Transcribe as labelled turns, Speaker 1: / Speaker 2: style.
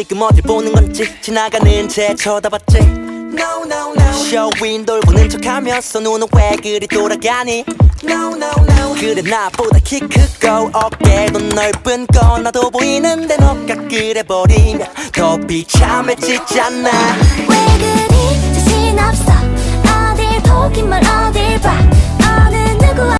Speaker 1: 지금 어딜 보는 건지 지나가는 쟤 쳐다봤지. No no no 쇼윈 돌보는 척하면서 눈은 왜 그리 돌아가니. No no no 그래 나보다 키 크고 어깨도 넓은 건 나도 보이는데 너가 그래 버리면 더 비참해지잖아.
Speaker 2: 왜 그래